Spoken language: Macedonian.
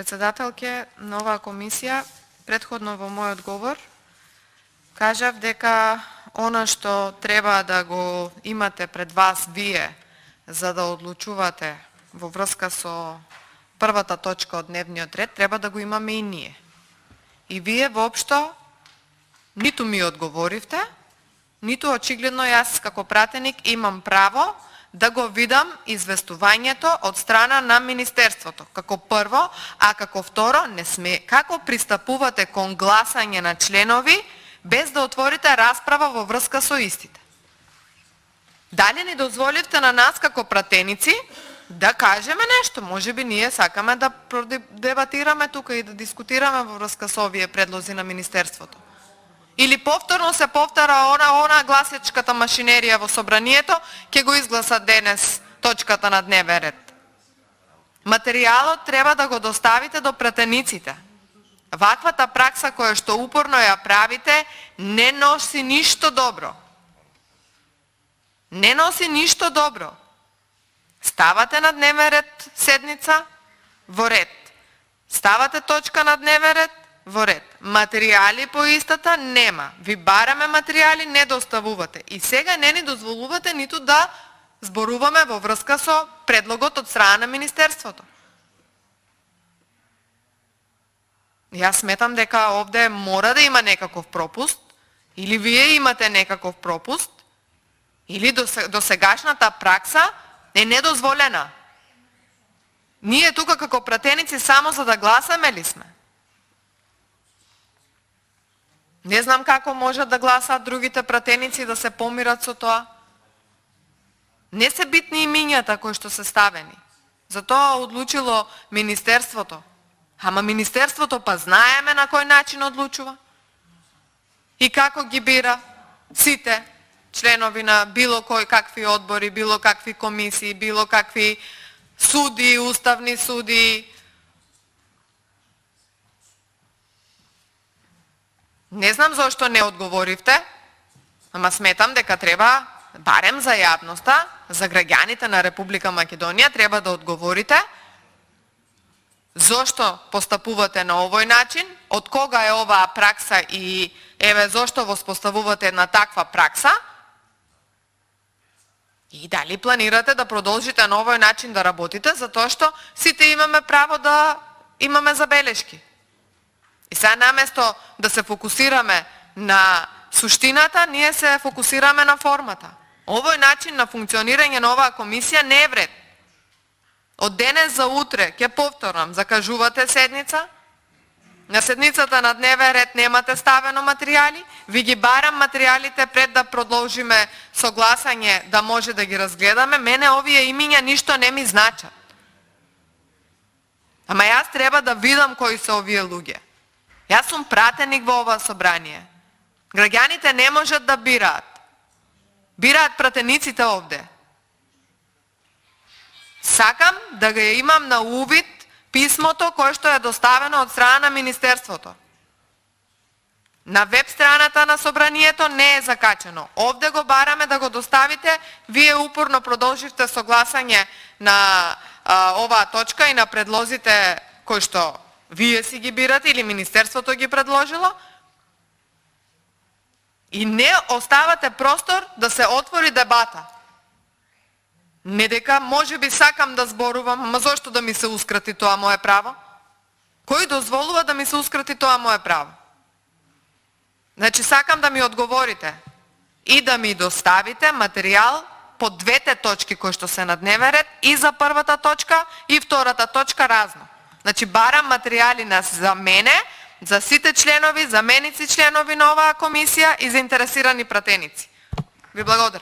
Председателке на оваа комисија, претходно во мојот говор, кажав дека она што треба да го имате пред вас вие за да одлучувате во врска со првата точка од дневниот ред, треба да го имаме и ние. И вие воопшто ниту ми одговоривте, ниту очигледно јас како пратеник имам право да го видам известувањето од страна на Министерството. Како прво, а како второ, не сме како пристапувате кон гласање на членови без да отворите расправа во врска со истите. Дали ни дозволивте на нас како пратеници да кажеме нешто? Можеби ние сакаме да дебатираме тука и да дискутираме во врска со овие предлози на Министерството. Или повторно се повтара она гласачката машинерија во собранието, ќе го изгласа денес точката на дневен ред. Материјалот треба да го доставите до пратениците. Ваквата пракса која што упорно ја правите не носи ништо добро. Не носи ништо добро. Ставате на дневен ред седница, во ред. Ставате точка на дневен ред, во ред. Материјали по истата нема. Ви бараме материјали, не доставувате. И сега не ни дозволувате ниту да зборуваме во врска со предлогот од страна на Министерството. Јас сметам дека овде мора да има некаков пропуст, или вие имате некаков пропуст, или досегашната пракса е недозволена. Ние тука како пратеници само за да гласаме ли сме? Не знам како можат да гласаат другите пратеници да се помират со тоа. Не се битни имињата кои што се ставени. Затоа одлучило Министерството. Ама Министерството па знаеме на кој начин одлучува. И како ги бира сите членови на било кој какви одбори, било какви комисии, било какви суди, уставни суди. Не знам зошто не одговоривте, ама сметам дека треба, барем за јавноста, за граѓаните на Република Македонија, треба да одговорите зошто постапувате на овој начин, од кога е оваа пракса и еве зошто воспоставувате една таква пракса и дали планирате да продолжите на овој начин да работите, затоа што сите имаме право да имаме забелешки. И сега наместо да се фокусираме на суштината, ние се фокусираме на формата. Овој начин на функционирање на оваа комисија не е вред. Од денес за утре, ќе повторам, закажувате седница, на седницата на дневен ред немате ставено материјали, ви ги барам материјалите пред да продолжиме со гласање да може да ги разгледаме, мене овие имиња ништо не ми значат. Ама јас треба да видам кои се овие луѓе. Јас сум пратеник во ова собрание. Граѓаните не можат да бираат. Бираат пратениците овде. Сакам да го имам на увид писмото кое што е доставено од страна на Министерството. На веб страната на собранието не е закачено. Овде го бараме да го доставите, вие упорно продолживте со гласање на оваа точка и на предлозите кои што вие си ги бирате или Министерството ги предложило и не оставате простор да се отвори дебата. Не дека може би сакам да зборувам, ама зошто да ми се ускрати тоа мое право? Кој дозволува да ми се ускрати тоа мое право? Значи сакам да ми одговорите и да ми доставите материјал по двете точки кои што се на дневен ред, и за првата точка и втората точка разно. Значи барам материјали за мене, за сите членови, заменици членови на оваа комисија и заинтересирани пратеници. Ви благодарам.